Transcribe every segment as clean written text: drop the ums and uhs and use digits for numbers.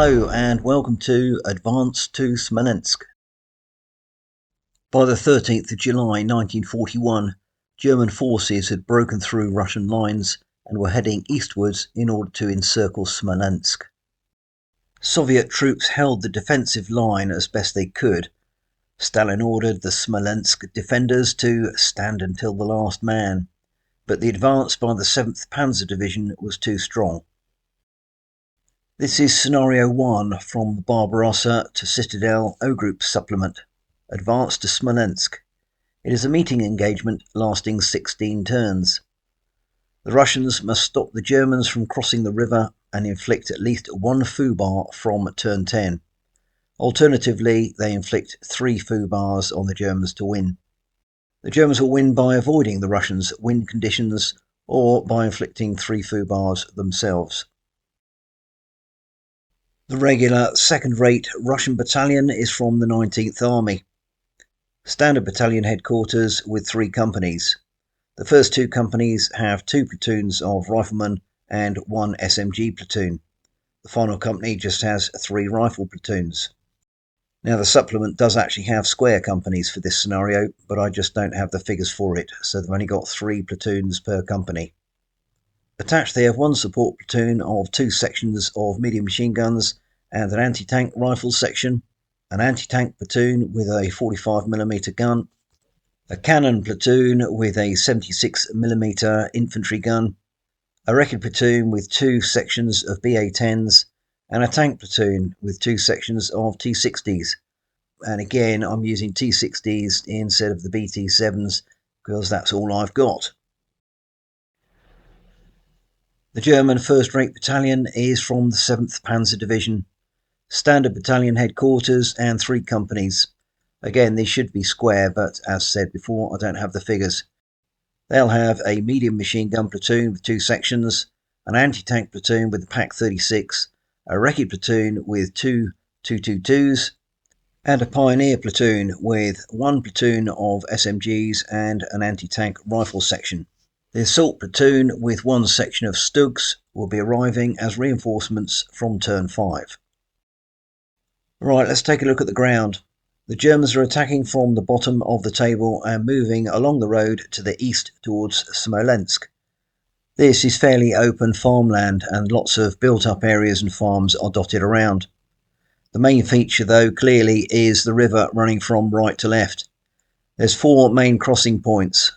Hello and welcome to Advance to Smolensk. By the 13th of July 1941, German forces had broken through Russian lines and were heading eastwards in order to encircle Smolensk. Soviet troops held the defensive line as best they could. Stalin ordered the Smolensk defenders to stand until the last man, but the advance by the 7th Panzer Division was too strong. This is Scenario 1 from the Barbarossa to Citadel O Group supplement, Advance to Smolensk. It is a meeting engagement lasting 16 turns. The Russians must stop the Germans from crossing the river and inflict at least one foobar from turn 10. Alternatively, they inflict 3 foobars on the Germans to win. The Germans will win by avoiding the Russians' wind conditions or by inflicting 3 foobars themselves. The regular second-rate Russian battalion is from the 19th Army. Standard battalion headquarters with 3 companies. The first 2 companies have 2 platoons of riflemen and 1 SMG platoon. The final company just has 3 rifle platoons. Now the supplement does actually have square companies for this scenario, but I just don't have the figures for it, so they've only got 3 platoons per company. Attached they have 1 support platoon of 2 sections of medium machine guns and an anti-tank rifle section, an anti-tank platoon with a 45mm gun, a cannon platoon with a 76mm infantry gun, a wrecked platoon with 2 sections of BA-10s, and a tank platoon with 2 sections of T-60s. And again, I'm using T-60s instead of the BT-7s because that's all I've got. The German first-rate battalion is from the 7th Panzer Division. Standard battalion headquarters and 3 companies. Again, these should be square, but as said before, I don't have the figures. They'll have a medium machine gun platoon with 2 sections, an anti-tank platoon with a PaK-36, a wrecked platoon with 2 222s, and a pioneer platoon with 1 platoon of SMGs and an anti-tank rifle section. The assault platoon with 1 section of Stugs will be arriving as reinforcements from turn 5. Right, let's take a look at the ground. The Germans are attacking from the bottom of the table and moving along the road to the east towards Smolensk. This is fairly open farmland and lots of built-up areas and farms are dotted around. The main feature, though, clearly is the river running from right to left. There's 4 main crossing points.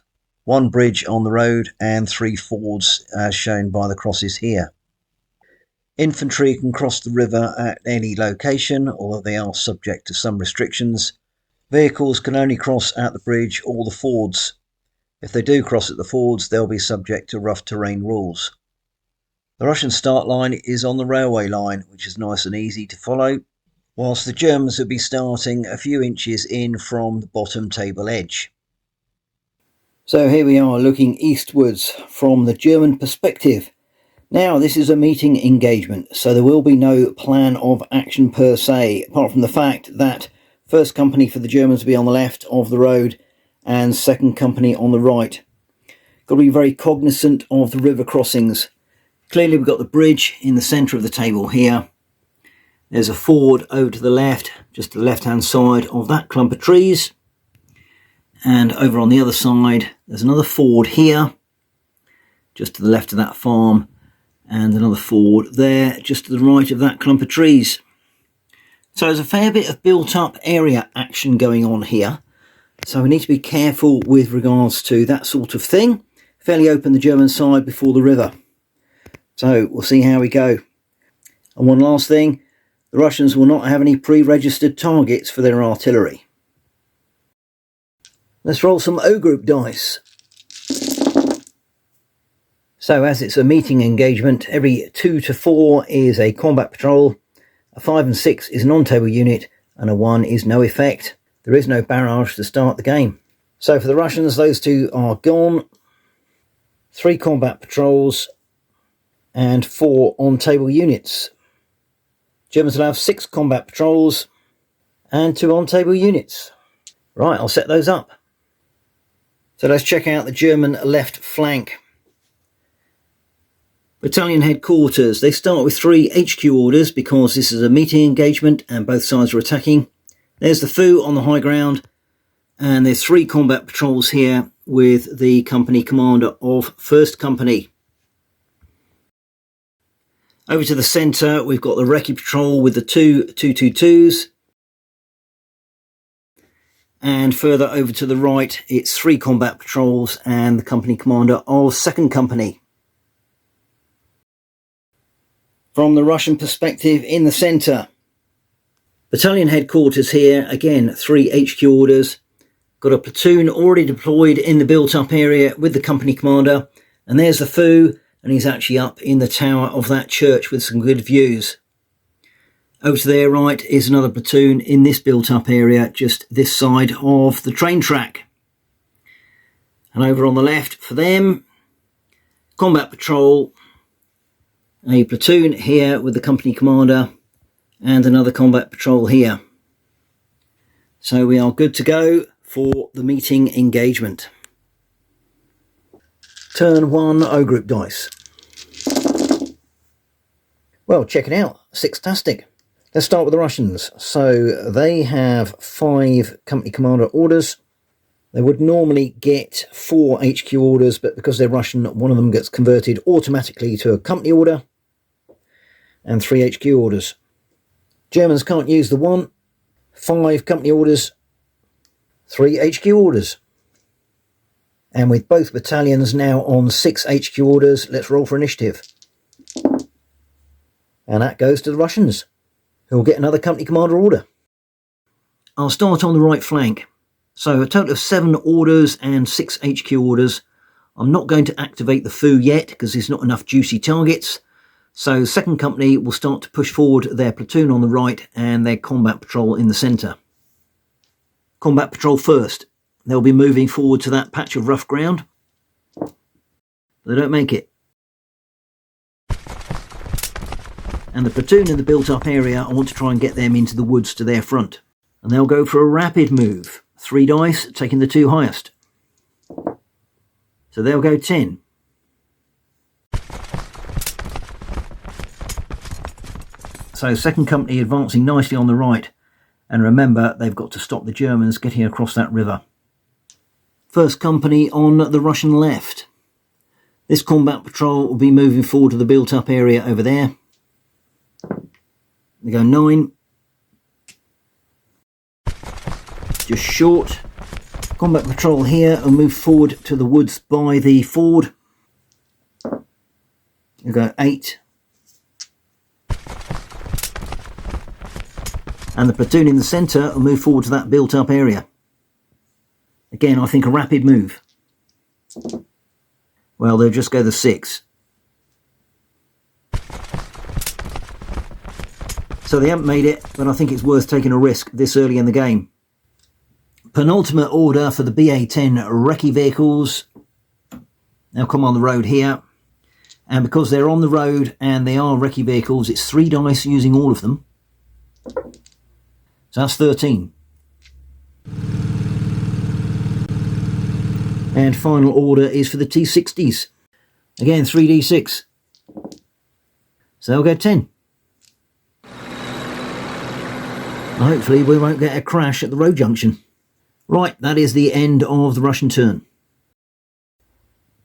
1 bridge on the road and 3 fords as shown by the crosses here. Infantry can cross the river at any location, although they are subject to some restrictions. Vehicles can only cross at the bridge or the fords. If they do cross at the fords, they'll be subject to rough terrain rules. The Russian start line is on the railway line, which is nice and easy to follow, whilst the Germans will be starting a few inches in from the bottom table edge. So here we are looking eastwards from the German perspective. Now this is a meeting engagement, so there will be no plan of action per se, apart from the fact that first company for the Germans will be on the left of the road and second company on the right. Got to be very cognizant of the river crossings. Clearly we've got the bridge in the centre of the table here. There's a ford over to the left, just to the left hand side of that clump of trees. And over on the other side, there's another ford here, just to the left of that farm, and another ford there, just to the right of that clump of trees. So there's a fair bit of built-up area action going on here. So we need to be careful with regards to that sort of thing. Fairly open the German side before the river. So we'll see how we go. And one last thing, the Russians will not have any pre-registered targets for their artillery. Let's roll some O group dice. So as it's a meeting engagement, every 2 to 4 is a combat patrol, a 5 and 6 is an on-table unit, and a 1 is no effect. There is no barrage to start the game. So for the Russians, those 2 are gone. 3 combat patrols and 4 on-table units. Germans will have 6 combat patrols and 2 on-table units. Right, I'll set those up. So let's check out the German left flank. Battalion headquarters, they start with 3 HQ orders because this is a meeting engagement and both sides are attacking. There's the foo on the high ground, and there's 3 combat patrols here with the company commander of 1st Company. Over to the centre, we've got the recce patrol with the 2 222s. And further over to the right, it's 3 combat patrols and the company commander of 2nd Company. From the Russian perspective, in the centre, battalion headquarters here, again 3 HQ orders. Got a platoon already deployed in the built-up area with the company commander, and there's the foo, and he's actually up in the tower of that church with some good views. Over to their right is another platoon in this built-up area, just this side of the train track. And over on the left for them, combat patrol, a platoon here with the company commander and another combat patrol here. So we are good to go for the meeting engagement. Turn 1, O group dice. Well, check it out. Six-tastic. Let's start with the Russians. So they have 5 company commander orders. They would normally get 4 HQ orders, but because they're Russian, one of them gets converted automatically to a company order. And 3 HQ orders. Germans can't use the 1. 5 company orders, 3 HQ orders. And with both battalions now on 6 HQ orders, let's roll for initiative. And that goes to the Russians, who will get another company commander order. I'll start on the right flank. So a total of 7 orders and 6 HQ orders. I'm not going to activate the foo yet because there's not enough juicy targets. So 2nd Company will start to push forward their platoon on the right and their combat patrol in the centre. Combat patrol first. They'll be moving forward to that patch of rough ground. They don't make it. And the platoon in the built-up area, I want to try and get them into the woods to their front. And they'll go for a rapid move. 3 dice, taking the 2 highest. So they'll go 10. So 2nd Company advancing nicely on the right. And remember, they've got to stop the Germans getting across that river. 1st Company on the Russian left. This combat patrol will be moving forward to the built-up area over there. They go 9. Just short. Combat patrol here will move forward to the woods by the ford. They go 8. And the platoon in the centre will move forward to that built-up area. Again, I think a rapid move. Well, they'll just go the 6. So they haven't made it, but I think it's worth taking a risk this early in the game. Penultimate order for the BA-10 recce vehicles. They'll come on the road here. And because they're on the road and they are recce vehicles, it's 3 dice using all of them. So that's 13. And final order is for the T-60s. Again, 3d6. So they'll go 10. Hopefully we won't get a crash at the road junction. Right, that is the end of the Russian turn.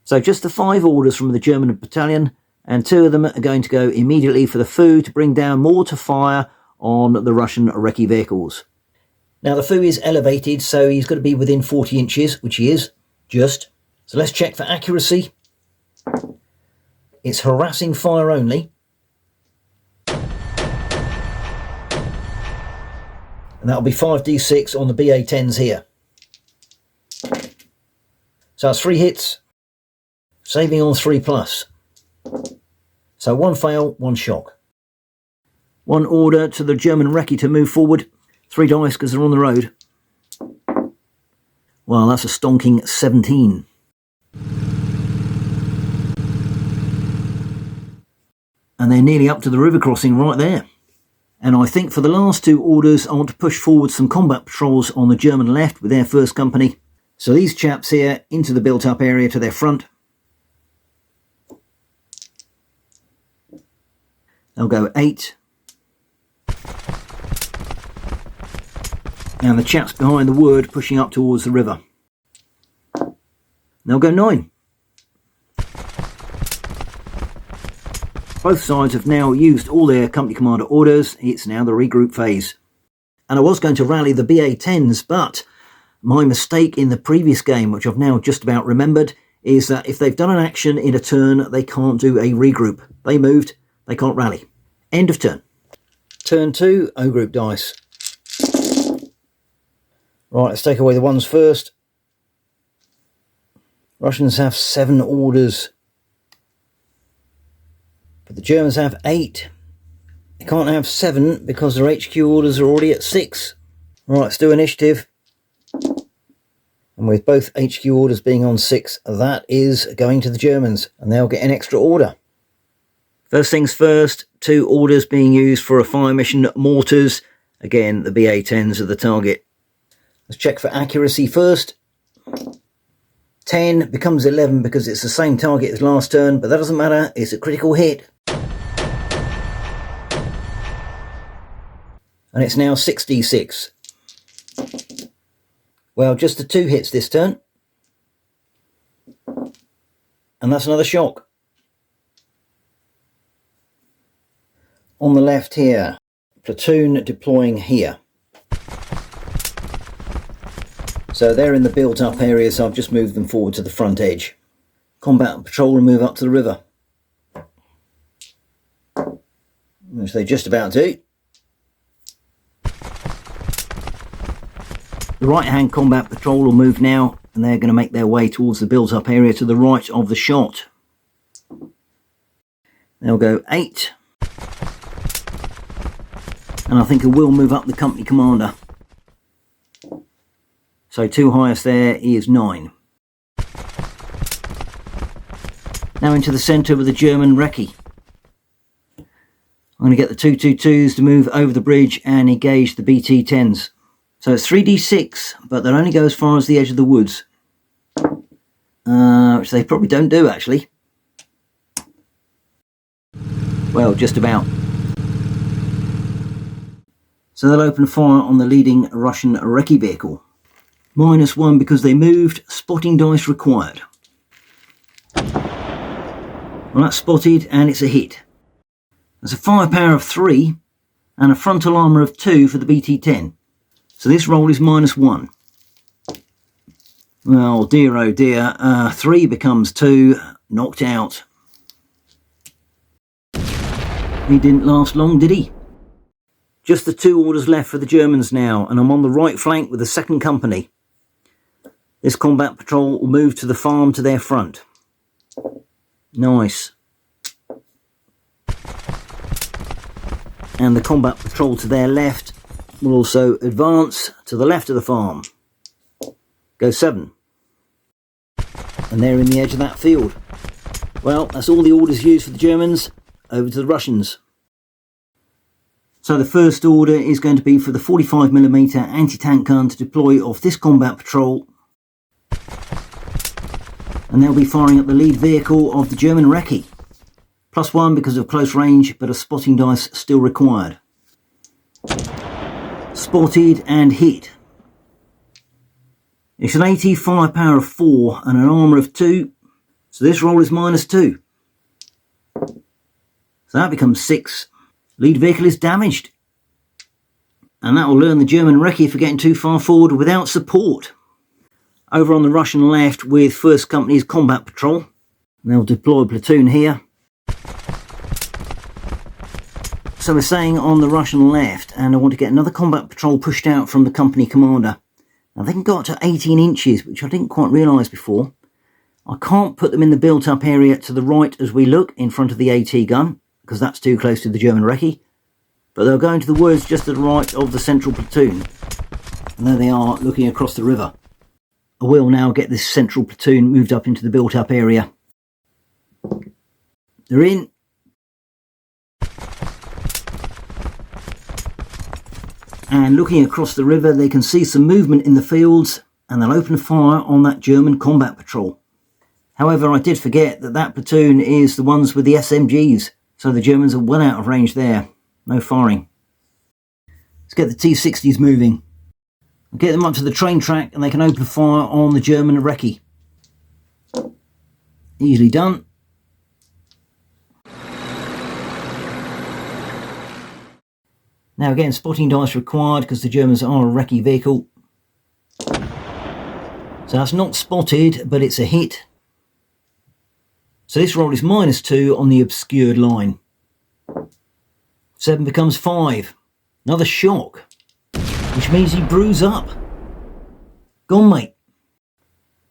So just the 5 orders from the German battalion, and 2 of them are going to go immediately for the foo to bring down mortar fire on the Russian recce vehicles. Now the foo is elevated, so he's got to be within 40 inches, which he is, just. So let's check for accuracy. It's harassing fire only. And that'll be 5d6 on the BA-10s here. So that's 3 hits, saving on 3+. So 1 fail, 1 shock. 1 order to the German recce to move forward. 3 dice because they're on the road. Well, that's a stonking 17. And they're nearly up to the river crossing right there. And I think for the last 2 orders, I want to push forward some combat patrols on the German left with their 1st Company. So these chaps here into the built-up area to their front. They'll go 8. And the chaps behind the wood pushing up towards the river. They'll go 9. Both sides have now used all their company commander orders. It's now the regroup phase. And I was going to rally the BA-10s, but my mistake in the previous game, which I've now just about remembered, is that if they've done an action in a turn, they can't do a regroup. They moved, they can't rally. End of turn. Turn 2, O group dice. Right, let's take away the ones first. Russians have 7 orders, but the Germans have 8. They can't have 7 because their HQ orders are already at 6. Right, let's do initiative. And with both HQ orders being on 6, that is going to the Germans, and they'll get an extra order. First things first, 2 orders being used for a fire mission mortars. Again, the BA-10s are the target. Let's check for accuracy first. 10 becomes 11 because it's the same target as last turn, but that doesn't matter, it's a critical hit. And it's now 6d6. Well, just the 2 hits this turn. And that's another shock. On the left here, platoon deploying here. So they're in the built-up area, so I've just moved them forward to the front edge. Combat and patrol will move up to the river, which they just about do. The right-hand combat patrol will move now, and they're going to make their way towards the built-up area to the right of the shot. They'll go 8. And I think it will move up the company commander. So 2 highest there is 9. Now into the centre with the German recce. I'm going to get the 222s to move over the bridge and engage the BT-10s. So it's 3d6, but they'll only go as far as the edge of the woods. Which they probably don't do, actually. Well, just about. So they'll open fire on the leading Russian recce vehicle. -1 because they moved, spotting dice required. Well, that's spotted and it's a hit. There's a firepower of 3 and a frontal armour of 2 for the BT-10. So this roll is -1. Well, dear oh dear, 3 becomes 2, knocked out. He didn't last long, did he? Just the 2 orders left for the Germans now, and I'm on the right flank with the 2nd company. This combat patrol will move to the farm to their front. Nice. And the combat patrol to their left will also advance to the left of the farm. Go 7. And they're in the edge of that field. Well, that's all the orders used for the Germans. Over to the Russians. So the first order is going to be for the 45mm anti-tank gun to deploy off this combat patrol. And they'll be firing up the lead vehicle of the German recce. +1 because of close range, but a spotting dice still required. Spotted and hit. It's an AT firepower of 4 and an armour of 2, so this roll is -2. So that becomes 6. Lead vehicle is damaged. And that will learn the German recce for getting too far forward without support. Over on the Russian left with 1st Company's combat patrol. They'll deploy a platoon here. So we're saying on the Russian left, and I want to get another combat patrol pushed out from the company commander. Now they can go up to 18 inches, which I didn't quite realise before. I can't put them in the built-up area to the right as we look in front of the AT gun, because that's too close to the German recce. But they'll go into the woods just to the right of the central platoon. And there they are, looking across the river. I will now get this central platoon moved up into the built-up area. They're in. And looking across the river, they can see some movement in the fields, and they'll open fire on that German combat patrol. However, I did forget that that platoon is the ones with the SMGs, So the Germans are well out of range there. No firing. Let's get the T-60s moving. Get them up to the train track and they can open fire on the German recce. Easily done. Now again, spotting dice required because the Germans are a recce vehicle. So that's not spotted, but it's a hit. So this roll is -2 on the obscured line. 7 becomes 5. Another shock, which means he brews up. Gone, mate.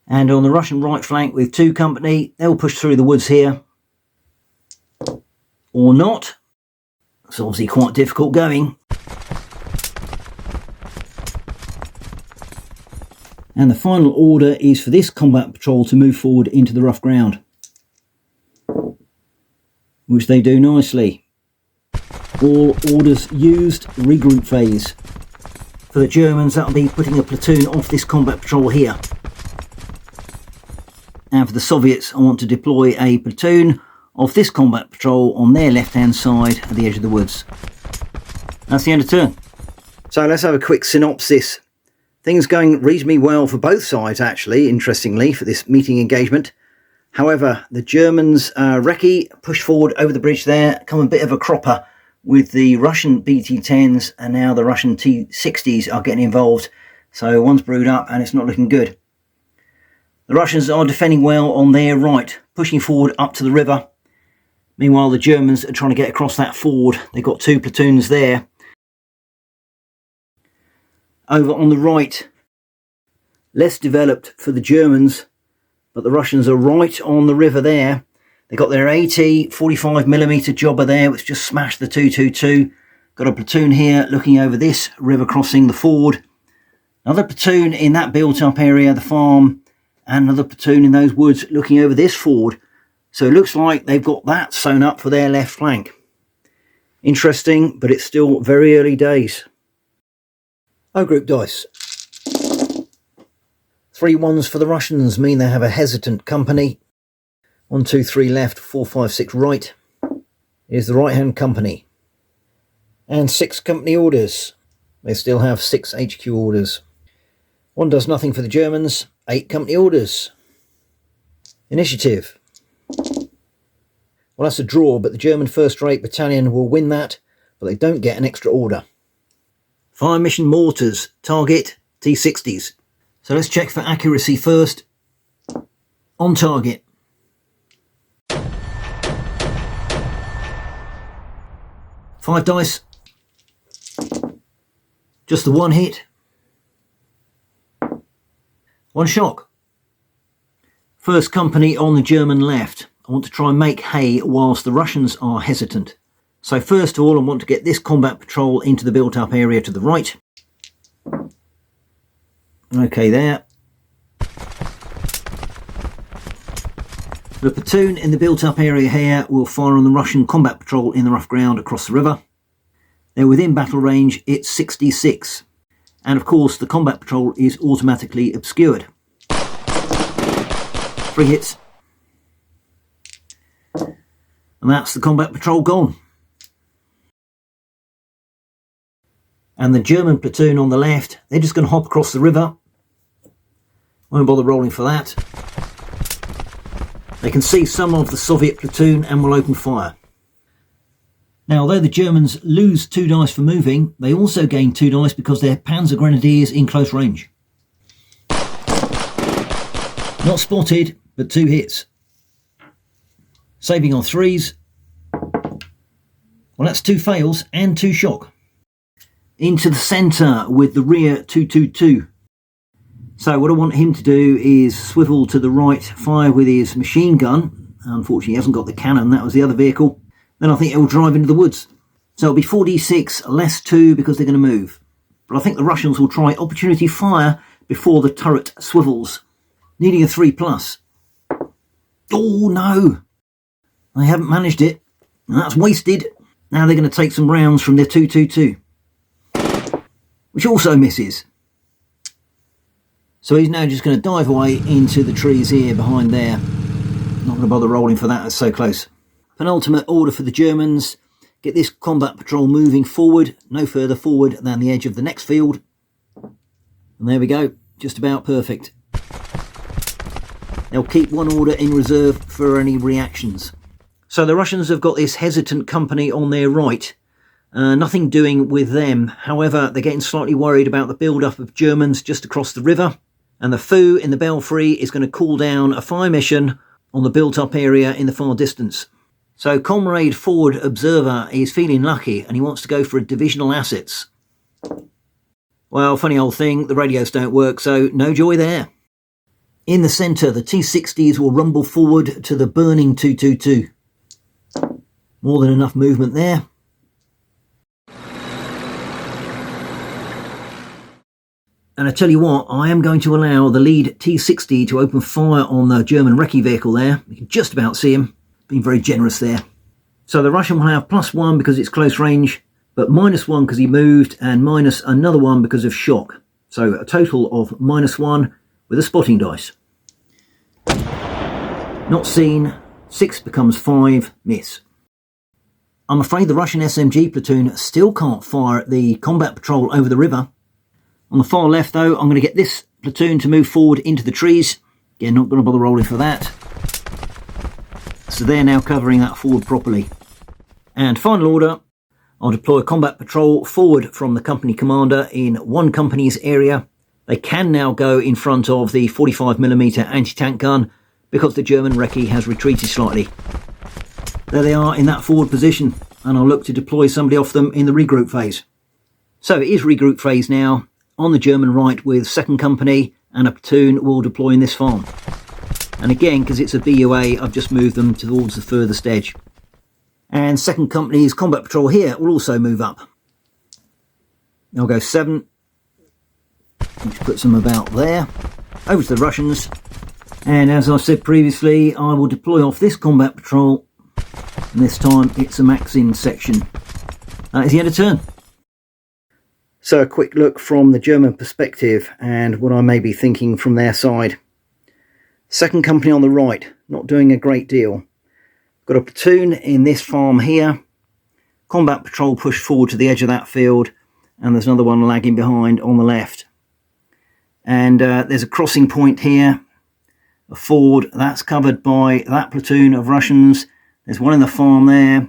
And on the Russian right flank with 2 company, they'll push through the woods here. Or not. It's obviously quite difficult going. And the final order is for this combat patrol to move forward into the rough ground, which they do nicely. All orders used, regroup phase. For the Germans, that'll be putting a platoon off this combat patrol here. And for the Soviets, I want to deploy a platoon of this combat patrol on their left-hand side at the edge of the woods. That's the end of turn. So let's have a quick synopsis. Things going reasonably well for both sides, actually, interestingly, for this meeting engagement. However, the Germans' recce pushed forward over the bridge there, come a bit of a cropper with the Russian BT-10s, and now the Russian T-60s are getting involved. So one's brewed up and it's not looking good. The Russians are defending well on their right, pushing forward up to the river. Meanwhile, the Germans are trying to get across that ford. They've got 2 platoons there. Over on the right, less developed for the Germans, but the Russians are right on the river there. They got their AT 45mm jobber there, which just smashed the 222. Got a platoon here looking over this river crossing the ford. Another platoon in that built-up area, the farm, and another platoon in those woods looking over this ford. So it looks like they've got that sewn up for their left flank. Interesting, but it's still very early days. O group dice. 3 1s for the Russians mean they have a hesitant company. 1, 2, 3 left, 4, 5, 6 right is the right hand company. And 6 company orders. They still have 6 HQ orders. 1 does nothing for the Germans, 8 company orders. Initiative. Well, that's a draw, but the German 1st Rate Battalion will win that, but they don't get an extra order. Fire mission mortars, target T-60s. So let's check for accuracy first. On target. Five dice. Just the 1 hit. 1 shock. First company on the German left. I want to try and make hay whilst the Russians are hesitant. So first of all, I want to get this combat patrol into the built-up area to the right. Okay, there. The platoon in the built-up area here will fire on the Russian combat patrol in the rough ground across the river. They're within battle range, it's 66. And of course, the combat patrol is automatically obscured. 3 hits. And that's the combat patrol gone. And the German platoon on the left, they're just going to hop across the river. Won't bother rolling for that. They can see some of the Soviet platoon and will open fire. Now, although the Germans lose 2 dice for moving, they also gain 2 dice because they're Panzer Grenadiers in close range. Not spotted, but 2 hits. Saving on 3s. Well, that's 2 fails and 2 shock. Into the centre with the rear 222. So what I want him to do is swivel to the right, fire with his machine gun. Unfortunately, he hasn't got the cannon. That was the other vehicle. Then I think he'll drive into the woods. So it'll be 4d6 less 2 because they're going to move. But I think the Russians will try opportunity fire before the turret swivels. Needing a 3+. Oh, no. They haven't managed it. And that's wasted. Now they're going to take some rounds from their 222. Which also misses. So he's now just going to dive away into the trees here behind there. Not going to bother rolling for that, it's so close. Penultimate order for the Germans. Get this combat patrol moving forward, no further forward than the edge of the next field. And there we go, just about perfect. They'll keep one order in reserve for any reactions. So the Russians have got this hesitant company on their right. Nothing doing with them. However, they're getting slightly worried about the build-up of Germans just across the river. And the Foo in the Belfry is going to call down a fire mission on the built-up area in the far distance. So Comrade Forward Observer is feeling lucky and he wants to go for a divisional assets. Well, funny old thing, the radios don't work, so no joy there. In the centre, the T-60s will rumble forward to the burning 222. More than enough movement there. And I tell you what, I am going to allow the lead T-60 to open fire on the German recce vehicle there. You can just about see him. Being very generous there. So the Russian will have +1 because it's close range, but -1 because he moved, and minus another 1 because of shock. So a total of -1 with a spotting dice. Not seen, 6 becomes 5, miss. I'm afraid the Russian SMG platoon still can't fire at the combat patrol over the river. On the far left though, I'm going to get this platoon to move forward into the trees. Again, not going to bother rolling for that. So they're now covering that forward properly. And final order, I'll deploy a combat patrol forward from the company commander in one company's area. They can now go in front of the 45mm anti-tank gun because the German recce has retreated slightly. There they are in that forward position, and I'll look to deploy somebody off them in the regroup phase. So it is regroup phase now, on the German right with 2nd Company, and a platoon will deploy in this farm. And again, because it's a BUA, I've just moved them towards the furthest edge. And 2nd Company's combat patrol here will also move up. I'll go 7. Which puts them about there. Over to the Russians. And as I said previously, I will deploy off this combat patrol. And this time it's a Maxim section. That is the end of turn. So a quick look from the German perspective and what I may be thinking from their side. 2nd Company on the right, not doing a great deal. Got a platoon in this farm here. Combat patrol pushed forward to the edge of that field, and there's another one lagging behind on the left. And there's a crossing point here, a ford, that's covered by that platoon of Russians. There's one in the farm there.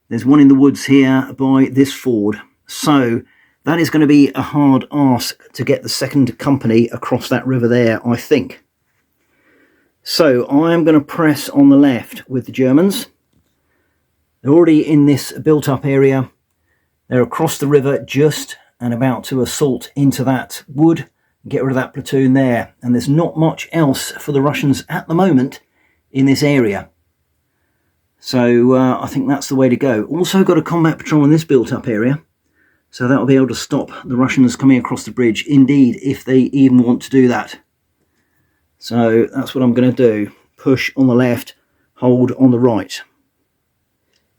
There's one in the woods here by this ford. So that is going to be a hard ask to get the 2nd Company across that river there, I think. So I am going to press on the left with the Germans. They're already in this built-up area. They're across the river just and about to assault into that wood and get rid of that platoon there. And there's not much else for the Russians at the moment in this area. So I think that's the way to go. Also got a combat patrol in this built-up area. So that'll be able to stop the Russians coming across the bridge, indeed, if they even want to do that. So that's what I'm going to do. Push on the left, hold on the right.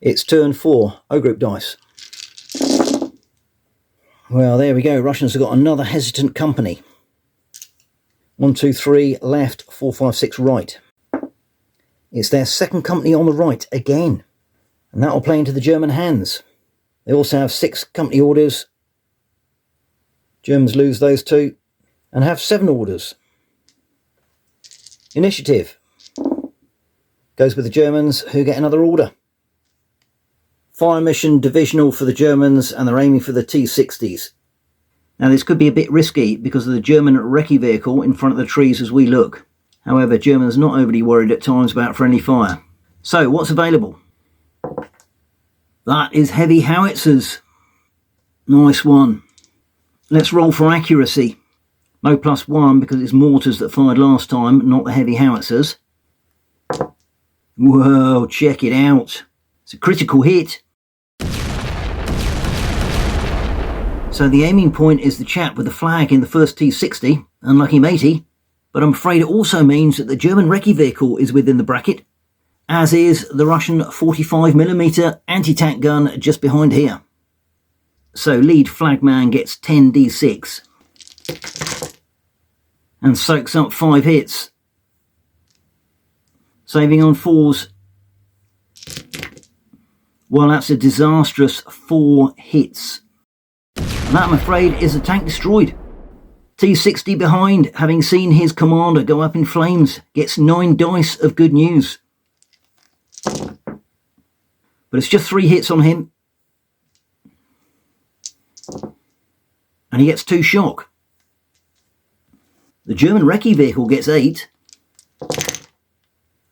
It's turn 4, O group dice. Well, there we go. Russians have got another hesitant company. 1, 2, 3 left, 4, 5, 6 right. It's their 2nd Company on the right again. And that will play into the German hands. They also have 6 company orders. Germans lose those 2 and have 7 orders. Initiative goes with the Germans, who get another order. Fire mission divisional for the Germans, and they're aiming for the T-60s. Now this could be a bit risky because of the German recce vehicle in front of the trees as we look. However, Germans are not overly worried at times about friendly fire. So what's available? That is heavy howitzers. Nice one. Let's roll for accuracy. No +1 because it's mortars that fired last time, not the heavy howitzers. Whoa, check it out. It's a critical hit. So the aiming point is the chap with the flag in the first T-60, unlucky matey, but I'm afraid it also means that the German recce vehicle is within the bracket, as is the Russian 45mm anti-tank gun just behind here. So lead flagman gets 10d6 and soaks up 5 hits, saving on 4s. Well, that's a disastrous 4 hits. And that, I'm afraid, is a tank destroyed. T60 behind, having seen his commander go up in flames, gets 9 dice of good news. But it's just 3 hits on him. And he gets 2 shock. The German recce vehicle gets 8.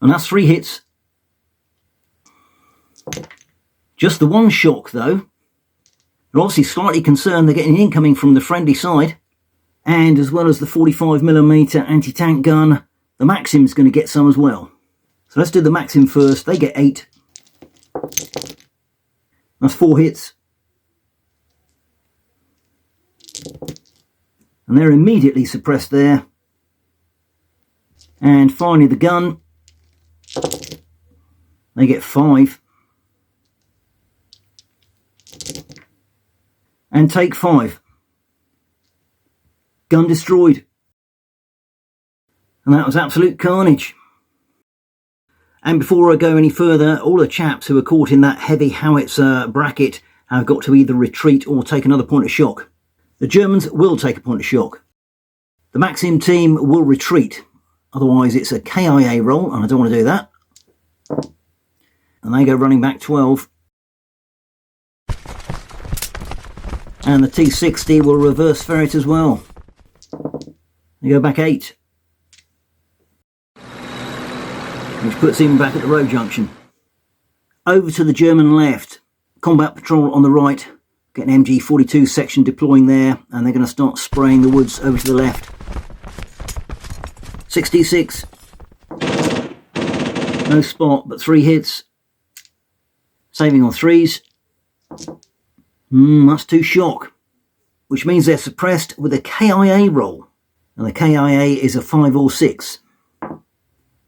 And that's 3 hits. Just the 1 shock, though. They're obviously slightly concerned they're getting incoming from the friendly side. And as well as the 45mm anti-tank gun, the Maxim's going to get some as well. So let's do the Maxim first. They get 8. That's 4 hits. And they're immediately suppressed there. And finally the gun. They get 5. And take 5. Gun destroyed. And that was absolute carnage. And before I go any further, all the chaps who are caught in that heavy howitzer bracket have got to either retreat or take another point of shock. The Germans will take a point of shock. The Maxim team will retreat. Otherwise it's a KIA roll, and I don't want to do that. And they go running back 12. And the T60 will reverse ferret as well. They go back 8. Which puts him back at the road junction. Over to the German left. Combat patrol on the right. Get an MG42 section deploying there, and they're going to start spraying the woods over to the left. 66. No spot, but 3 hits. Saving on 3s. That's 2 shock. Which means they're suppressed with a KIA roll. And the KIA is a 5 or 6.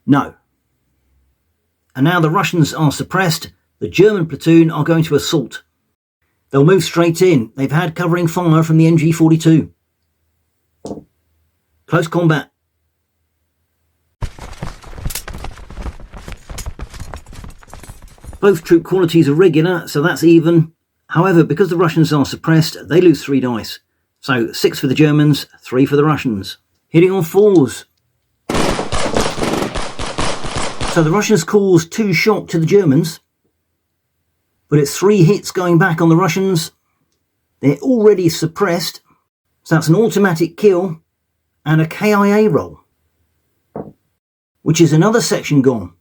No. And now the Russians are suppressed. The German platoon are going to assault. They'll move straight in. They've had covering fire from the MG42. Close combat. Both troop qualities are regular, so that's even. However, because the Russians are suppressed, they lose 3 dice. So 6 for the Germans, 3 for the Russians. Hitting on 4s. So the Russians cause 2 shock to the Germans. But it's 3 hits going back on the Russians. They're already suppressed. So that's an automatic kill and a KIA roll. Which is another section gone.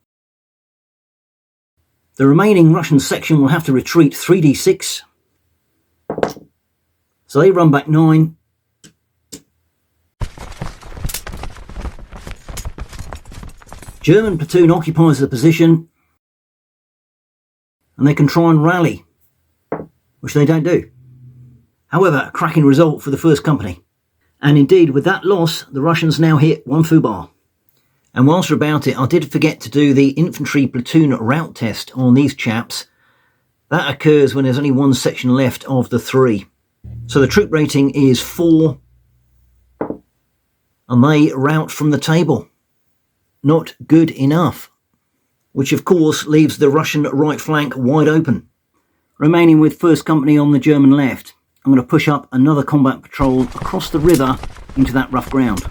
The remaining Russian section will have to retreat 3d6. So they run back 9. German platoon occupies the position. And they can try and rally, which they don't do. However, a cracking result for the first company. And indeed, with that loss, the Russians now hit 1 foobar. And whilst we're about it, I did forget to do the infantry platoon route test on these chaps. That occurs when there's only 1 section left of the 3. So the troop rating is 4. And they rout from the table. Not good enough. Which of course leaves the Russian right flank wide open. Remaining with 1st Company on the German left, I'm going to push up another combat patrol across the river into that rough ground.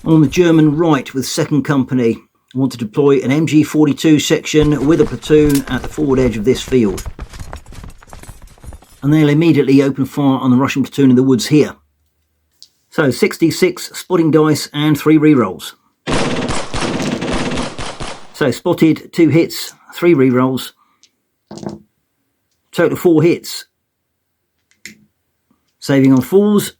On the German right with 2nd Company, I want to deploy an MG42 section with a platoon at the forward edge of this field. And they'll immediately open fire on the Russian platoon in the woods here. So 66 spotting dice and 3 rerolls. So spotted 2 hits, 3 rerolls. Total 4 hits. Saving on 4s.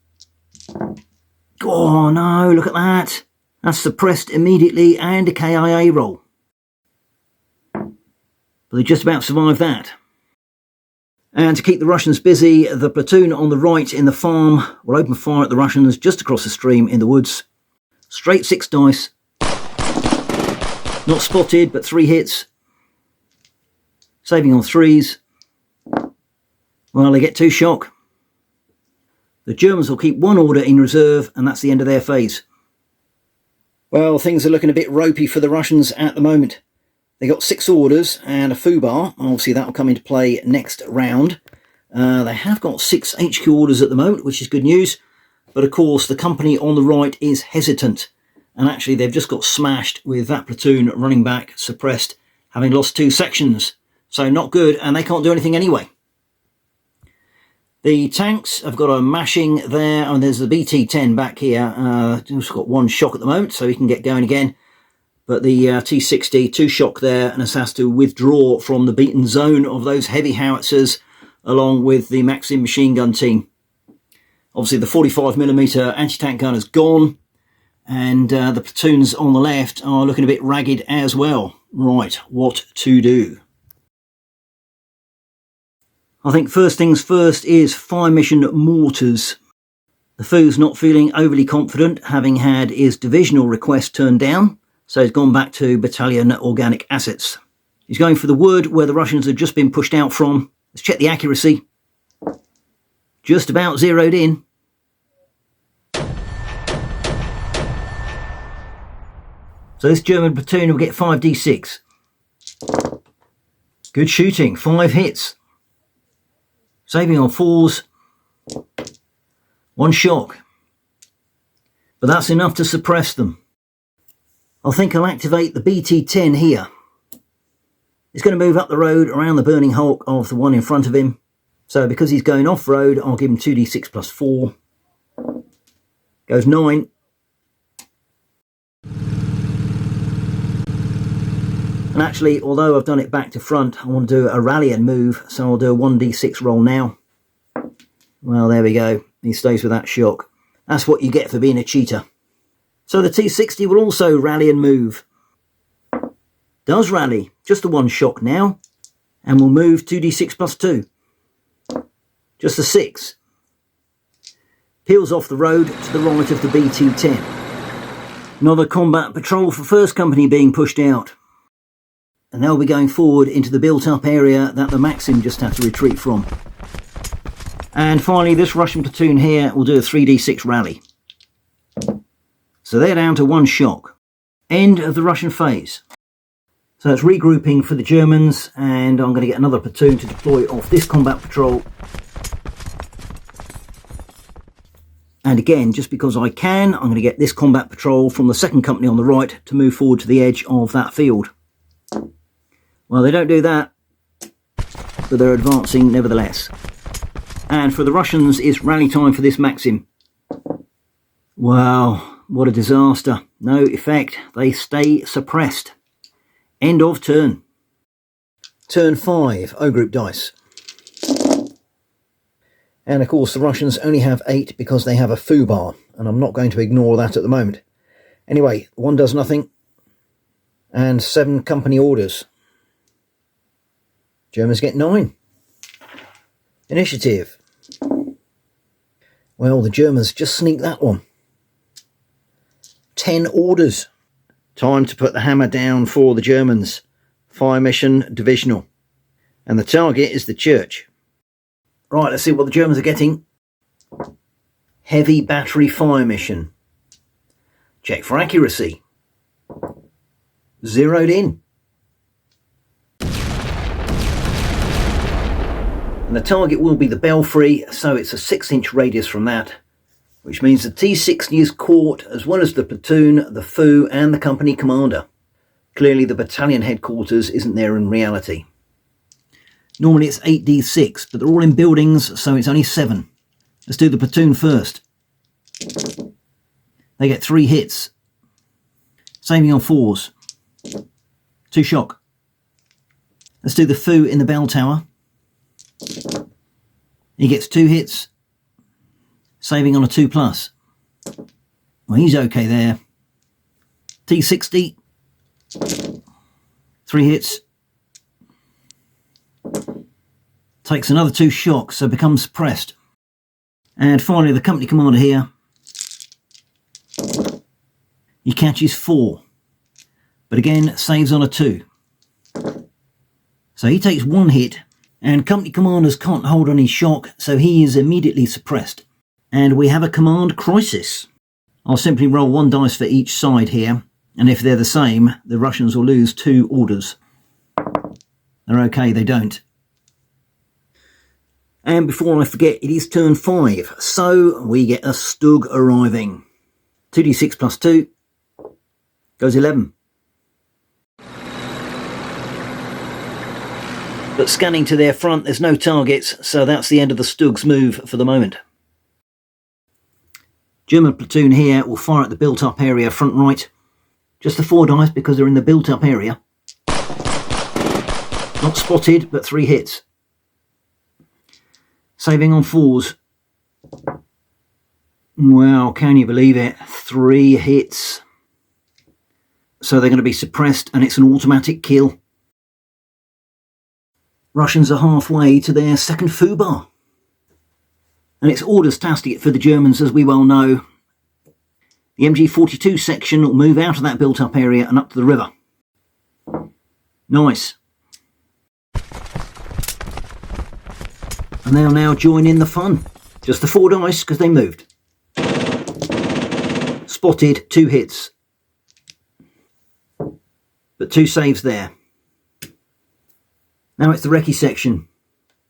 Oh no, look at that. That's suppressed immediately and a KIA roll. But they just about survived that. And to keep the Russians busy, the platoon on the right in the farm will open fire at the Russians just across the stream in the woods. Straight 6 dice. Not spotted, but 3 hits. Saving on 3s. Well, they get 2 shock. The Germans will keep 1 order in reserve, and that's the end of their phase. Well, things are looking a bit ropey for the Russians at the moment. They got 6 orders and a foobar. Obviously that will come into play next round. They have got 6 HQ orders at the moment, which is good news. But of course the company on the right is hesitant. And actually they've just got smashed with that platoon running back, suppressed, having lost 2 sections. So not good, and they can't do anything anyway. The tanks have got a mashing there, and there's the BT-10 back here. Just got 1 shock at the moment, so he can get going again. But the T-60, 2 shock there, and has to withdraw from the beaten zone of those heavy howitzers, along with the Maxim machine gun team. Obviously the 45mm anti-tank gun is gone, and the platoons on the left are looking a bit ragged as well. Right, what to do? I think first things first is fire mission mortars. The Foo's not feeling overly confident, having had his divisional request turned down, so he's gone back to battalion organic assets. He's going for the wood where the Russians have just been pushed out from. Let's check the accuracy. Just about zeroed in. So this German platoon will get 5d6. Good shooting, 5 hits. Saving on 4s, 1 shock. But that's enough to suppress them. I think I'll activate the BT-10 here. He's going to move up the road around the burning hulk of the one in front of him. So because he's going off-road, I'll give him 2d6 plus 4. Goes 9. And actually, although I've done it back to front, I want to do a rally and move, so I'll do a 1d6 roll now. Well, there we go. He stays with that shock. That's what you get for being a cheater. So the T-60 will also rally and move. Does rally, just the 1 shock now, and will move 2d6 plus 2. Just a 6. Peels off the road to the right of the BT-10. Another combat patrol for 1st Company being pushed out. And they'll be going forward into the built-up area that the Maxim just had to retreat from. And finally, this Russian platoon here will do a 3d6 rally. So they're down to 1 shock. End of the Russian phase. So that's regrouping for the Germans, and I'm going to get another platoon to deploy off this combat patrol. And again, just because I can, I'm going to get this combat patrol from the 2nd Company on the right to move forward to the edge of that field. Well, they don't do that, but they're advancing nevertheless. And for the Russians, it's rally time for this Maxim. Wow, what a disaster. No effect. They stay suppressed. End of turn. Turn 5, O group dice. And of course, the Russians only have 8 because they have a foobar, and I'm not going to ignore that at the moment. Anyway, 1 does nothing, and 7 company orders. Germans get 9. Initiative. Well, the Germans just sneaked that one. 10 orders. Time to put the hammer down for the Germans. Fire mission divisional. And the target is the church. Right, let's see what the Germans are getting. Heavy battery fire mission. Check for accuracy. Zeroed in. And the target will be the belfry, so it's a 6-inch radius from that, which means the T-60 is caught, as well as the platoon, the Foo and the company commander. Clearly the battalion headquarters isn't there in reality. Normally it's 8d6, but they're all in buildings, so it's only 7. Let's do the platoon first. They get 3 hits. Saving on 4s. 2 shock. Let's do the Foo in the bell tower. He gets 2 hits, saving on a 2+. Well, he's okay there. T-60, 3 hits, takes another 2 shocks, so becomes suppressed. And finally, the company commander here, he catches 4, but again saves on a 2. So he takes 1 hit. And company commanders can't hold any shock, so he is immediately suppressed. And we have a command crisis. I'll simply roll 1 dice for each side here, and if they're the same, the Russians will lose 2 orders. They're okay, they don't. And before I forget, it is turn 5, so we get a Stug arriving. 2d6 plus 2 goes 11. But scanning to their front, there's no targets, so that's the end of the Stug's move for the moment. German platoon here will fire at the built-up area front right. Just the 4 dice because they're in the built-up area. Not spotted, but 3 hits. Saving on 4s. Wow, can you believe it? 3 hits. So they're going to be suppressed and it's an automatic kill. Russians are halfway to their second foobar. And it's orders-tastic for the Germans, as we well know. The MG42 section will move out of that built-up area and up to the river. Nice. And they'll now join in the fun. Just the 4 dice because they moved. Spotted, 2 hits. But 2 saves there. Now it's the recce section.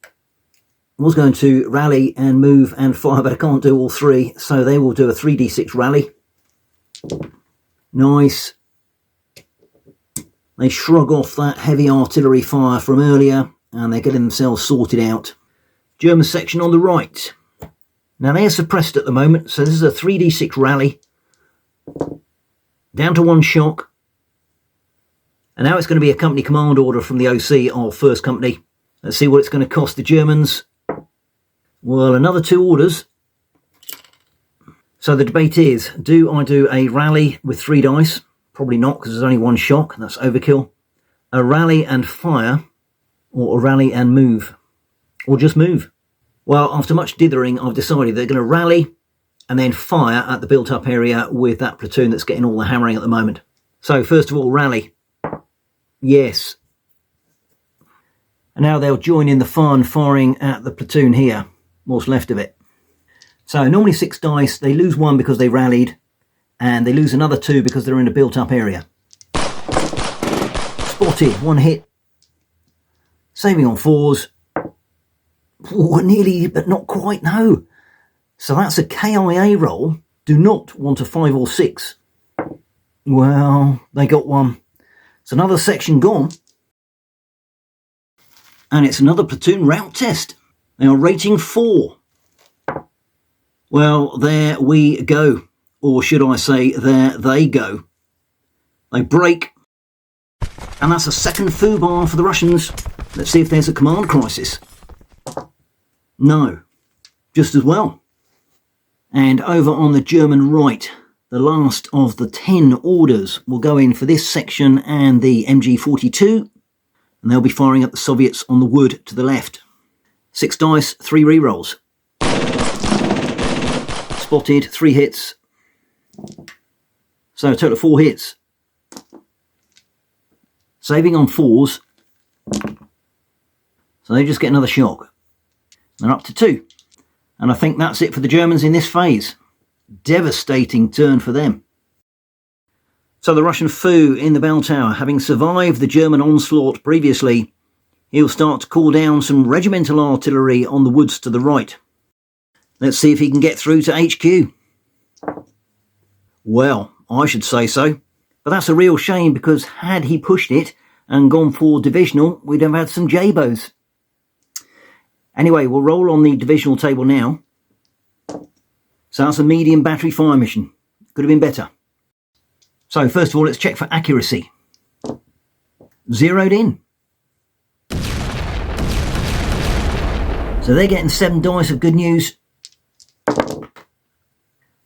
I was going to rally and move and fire, but I can't do all 3, so they will do a 3d6 rally. Nice. They shrug off that heavy artillery fire from earlier, and they're getting themselves sorted out. German section on the right. Now they are suppressed at the moment, so this is a 3d6 rally. Down to 1 shock. And now it's going to be a company command order from the OC of 1st Company. Let's see what it's going to cost the Germans. Well, another 2 orders. So the debate is, do I do a rally with 3 dice? Probably not, because there's only 1 shock. That's overkill. A rally and fire, or a rally and move. Or just move. Well, after much dithering, I've decided they're going to rally and then fire at the built-up area with that platoon that's getting all the hammering at the moment. So, first of all, rally. Yes. And now they'll join in the fun, firing at the platoon here. What's left of it. So, normally 6 dice. They lose 1 because they rallied. And they lose another 2 because they're in a built-up area. Spotted. 1 hit. Saving on 4s. Oh, nearly, but not quite, no. So that's a KIA roll. Do not want a 5 or 6. Well, they got 1. It's another section gone. And it's another platoon route test. They are rating 4. Well, there we go. Or should I say, there they go. They break. And that's a second foobar for the Russians. Let's see if there's a command crisis. No. Just as well. And over on the German right, the last of the 10 orders will go in for this section and the MG42. And they'll be firing at the Soviets on the wood to the left. 6 dice, 3 rerolls. Spotted, 3 hits. So a total of 4 hits. Saving on 4s. So they just get another shock. They're up to 2. And I think that's it for the Germans in this phase. Devastating turn for them. So the Russian foo in the bell tower, having survived the German onslaught previously, he'll start to call down some regimental artillery on the woods to the right. Let's see if he can get through to HQ. Well, I should say so. But that's a real shame, because had he pushed it and gone for divisional, we'd have had some Jabos. Anyway, we'll roll on the divisional table now. So that's a medium battery fire mission. Could have been better. So first of all, let's check for accuracy. Zeroed in. So they're getting 7 dice of good news.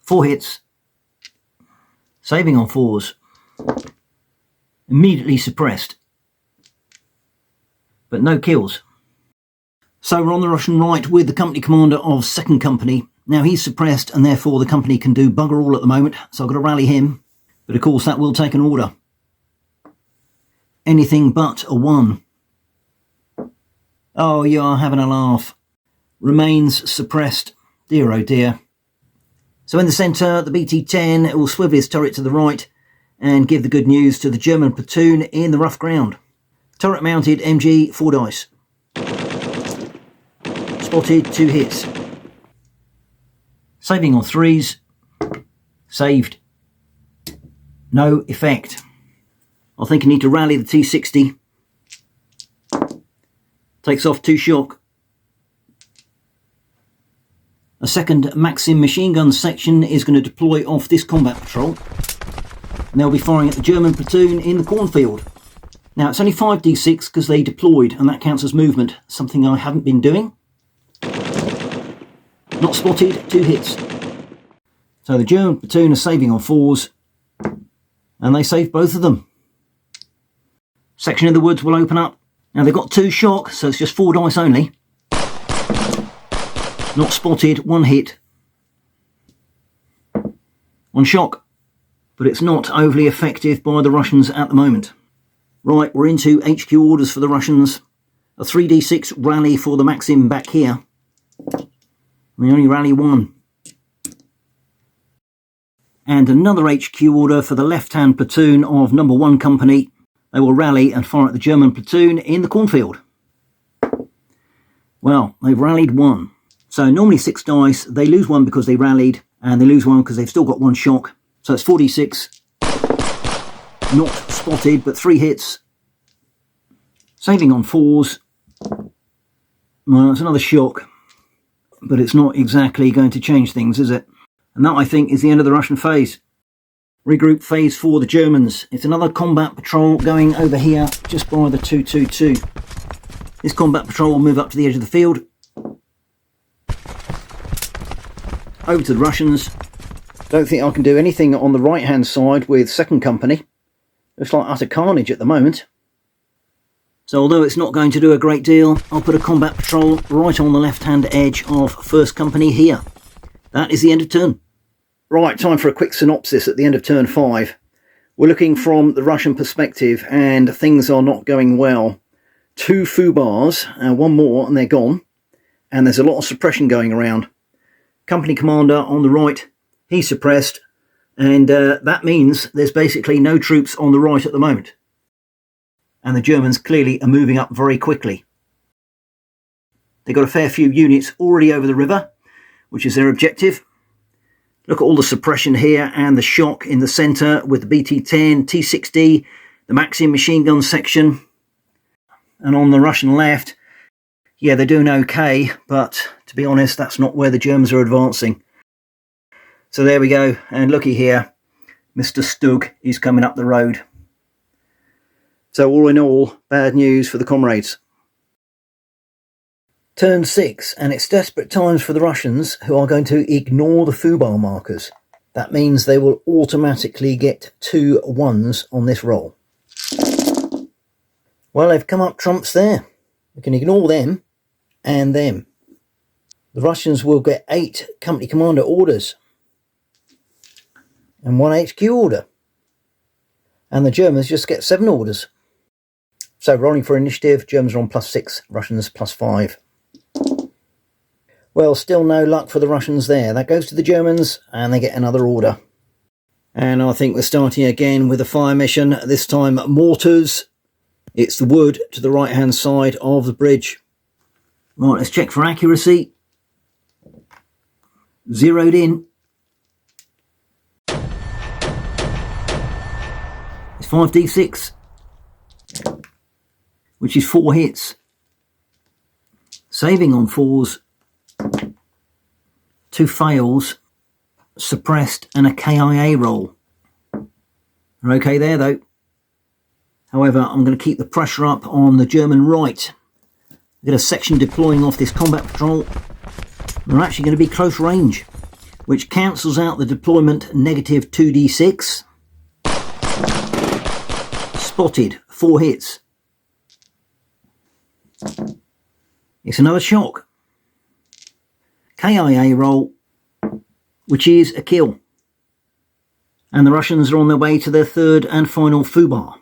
4 hits. Saving on 4s. Immediately suppressed. But no kills. So we're on the Russian right with the company commander of 2nd Company. Now he's suppressed and therefore the company can do bugger all at the moment. So I've got to rally him. But of course that will take an order. Anything but a 1. Oh, you are having a laugh. Remains suppressed. Dear oh dear. So in the centre, the BT-10 will swivel his turret to the right and give the good news to the German platoon in the rough ground. Turret mounted MG, 4 dice. Spotted, 2 hits. Saving on 3s. Saved. No effect. I think I need to rally the T60. Takes off 2 shock. A second Maxim machine gun section is going to deploy off this combat patrol. And they'll be firing at the German platoon in the cornfield. Now it's only 5d6 because they deployed, and that counts as movement, something I haven't been doing. Not spotted, 2 hits. So the German platoon are saving on 4s, and they save both of them. Section of the woods will open up. Now they've got 2 shock, so it's just 4 dice only. Not spotted, 1 hit. 1 shock. But it's not overly effective by the Russians at the moment. Right, we're into HQ orders for the Russians. A 3d6 rally for the Maxim back here. We only rally 1. And another HQ order for the left-hand platoon of number 1 company. They will rally and fire at the German platoon in the cornfield. Well, they've rallied 1. So normally 6 dice, they lose 1 because they rallied, and they lose 1 because they've still got 1 shock. So it's 4d6. Not spotted, but 3 hits. Saving on 4s. Well, it's another shock, but it's not exactly going to change things, is it? And that, I think, is the end of the Russian phase. Regroup phase for the Germans. It's another combat patrol going over here, just by the 222. This combat patrol will move up to the edge of the field. Over to the Russians. Don't think I can do anything on the right hand side with 2nd company. Looks like utter carnage at the moment. So although it's not going to do a great deal, I'll put a combat patrol right on the left hand edge of 1st company here. That is the end of turn. Right, time for a quick synopsis at the end of turn 5. We're looking from the Russian perspective and things are not going well. 2 FUBARs, 1 more and they're gone. And there's a lot of suppression going around. Company commander on the right, he's suppressed, and that means there's basically no troops on the right at the moment. And the Germans clearly are moving up very quickly. They've got a fair few units already over the river, which is their objective. Look at all the suppression here and the shock in the centre with the BT-10, T-60, the Maxim machine gun section. And on the Russian left, yeah, they're doing okay, but to be honest, that's not where the Germans are advancing. So there we go, and looky here, Mr. Stug is coming up the road. So all in all, bad news for the comrades. Turn 6, and it's desperate times for the Russians, who are going to ignore the FUBAR markers. That means they will automatically get 2 1s on this roll. Well, they've come up trumps there. We can ignore them and them. The Russians will get 8 company commander orders and 1 HQ order. And the Germans just get 7 orders. So rolling for initiative, Germans are on +6, Russians +5. Well, still no luck for the Russians there. That goes to the Germans and they get another order. And I think we're starting again with a fire mission, this time mortars. It's the wood to the right hand side of the bridge. Right, let's check for accuracy. Zeroed in. It's 5d6, which is 4 hits. Saving on 4s. 2 fails, suppressed, and a KIA roll. They're okay there though. However, I'm going to keep the pressure up on the German right. I've got a section deploying off this combat patrol. They're actually going to be close range, which cancels out the deployment negative 2d6. Spotted, 4 hits. It's another shock. KIA roll, which is a kill. And the Russians are on their way to their 3rd and final FUBAR.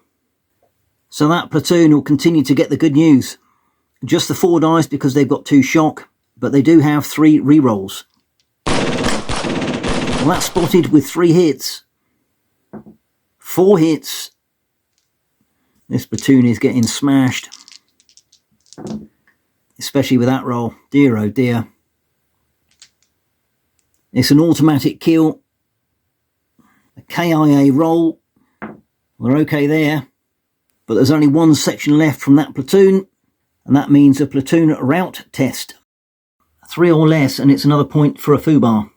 So that platoon will continue to get the good news. Just the 4 dice because they've got 2 shock, but they do have 3 rerolls. Well, that's spotted with 3 hits. 4 hits. This platoon is getting smashed, especially with that roll. Dear oh dear. It's an automatic kill. A KIA roll. We're okay there. But there's only one section left from that platoon, and that means a platoon rout test. 3 or less, and it's another point for a foobar.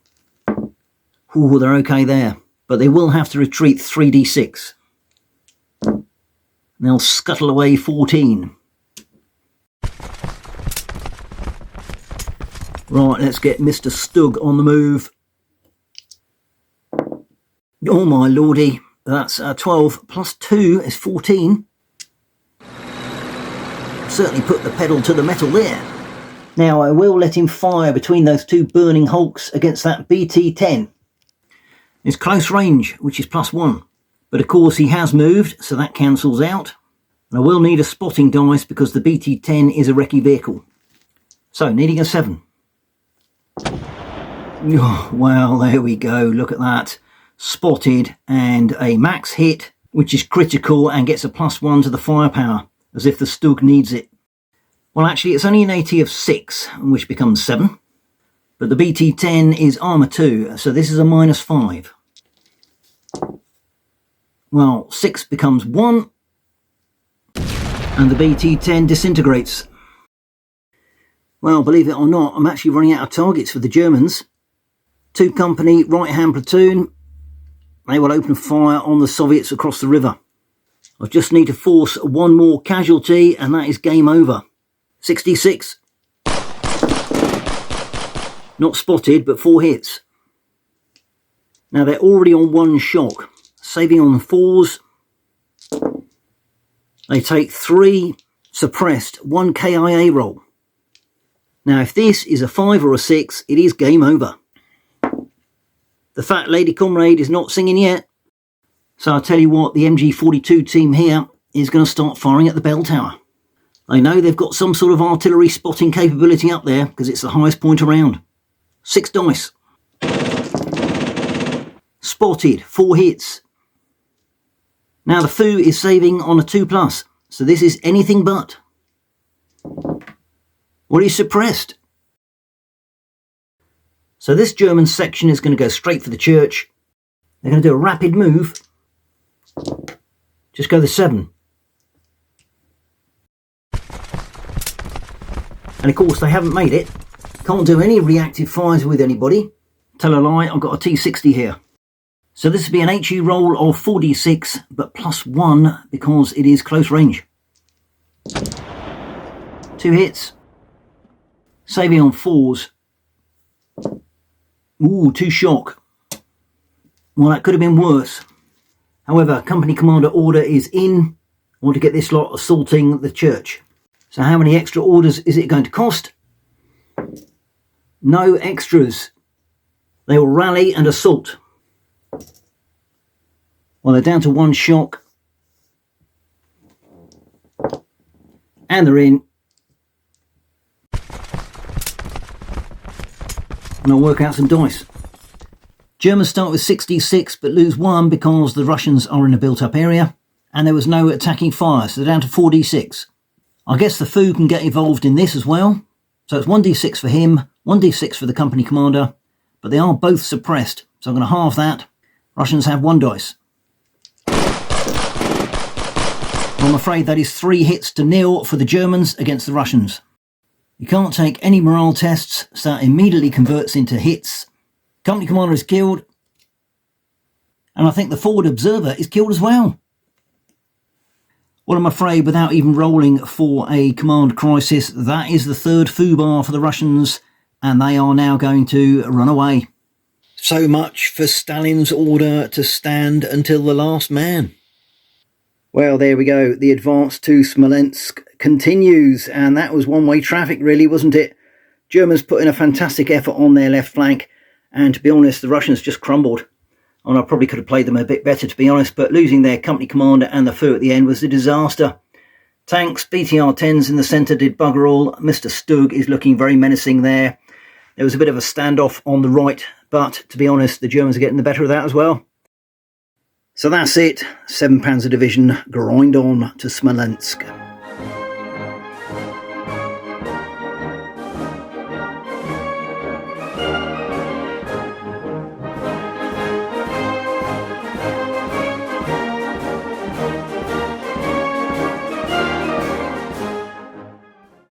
Ooh, they're okay there. But they will have to retreat 3d6. They'll scuttle away 14. Right, let's get Mr. Stug on the move. Oh my lordy, that's 12 plus 2 is 14. Certainly put the pedal to the metal there. Now I will let him fire between those 2 burning hulks against that BT-10. It's close range, which is +1. But of course he has moved, so that cancels out. And I will need a spotting dice because the BT-10 is a recce vehicle. So, needing a 7. Oh, well, there we go. Look at that. Spotted and a max hit, which is critical and gets a +1 to the firepower, as if the Stug needs it. Well, actually, it's only an AT of 6, which becomes 7. But the BT-10 is armour 2, so this is a -5. Well, 6 becomes 1, and the BT-10 disintegrates. Well, believe it or not, I'm actually running out of targets for the Germans. 2 company, right-hand platoon. They will open fire on the Soviets across the river. I just need to force 1 more casualty, and that is game over. 66. Not spotted, but 4 hits. Now they're already on 1 shock. Saving on 4s. They take 3 suppressed, 1 KIA roll. Now if this is a 5 or a 6, it is game over. The fat lady comrade is not singing yet. So I'll tell you what, the MG42 team here is going to start firing at the bell tower. They know they've got some sort of artillery spotting capability up there because it's the highest point around. 6 dice. Spotted, 4 hits. Now the foo is saving on a 2+, so this is anything but. Well, he's suppressed. So this German section is going to go straight for the church. They're going to do a rapid move. Just go the 7. And of course they haven't made it. Can't do any reactive fires with anybody. Tell a lie, I've got a T60 here. So this will be an HE roll of 4d6, but +1 because it is close range. 2 hits. Saving on 4s. Ooh, 2 shock. Well, that could have been worse. However, company commander order is in. I want to get this lot assaulting the church. So how many extra orders is it going to cost? No extras. They will rally and assault. Well, they're down to 1 shock. And they're in. And I'll work out some dice. Germans start with 66 but lose 1 because the Russians are in a built-up area and there was no attacking fire, so they're down to 4d6. I guess the foo can get involved in this as well. So it's 1d6 for him, 1d6 for the company commander, but they are both suppressed, so I'm going to halve that. Russians have 1 dice. I'm afraid that is 3 hits to 0 for the Germans against the Russians. You can't take any morale tests, so that immediately converts into hits. Company commander is killed. And I think the forward observer is killed as well. Well, I'm afraid without even rolling for a command crisis, that is the 3rd foobar for the Russians, and they are now going to run away. So much for Stalin's order to stand until the last man. Well, there we go. The advance to Smolensk continues, and that was one-way traffic, really, wasn't it? Germans put in a fantastic effort on their left flank, and to be honest, the Russians just crumbled. And I probably could have played them a bit better, to be honest, but losing their company commander and the foo at the end was a disaster. Tanks, BTR-10s in the centre did bugger all. Mr. Stug is looking very menacing there. There was a bit of a standoff on the right, but to be honest, the Germans are getting the better of that as well. So that's it, 7th Panzer Division grind on to Smolensk.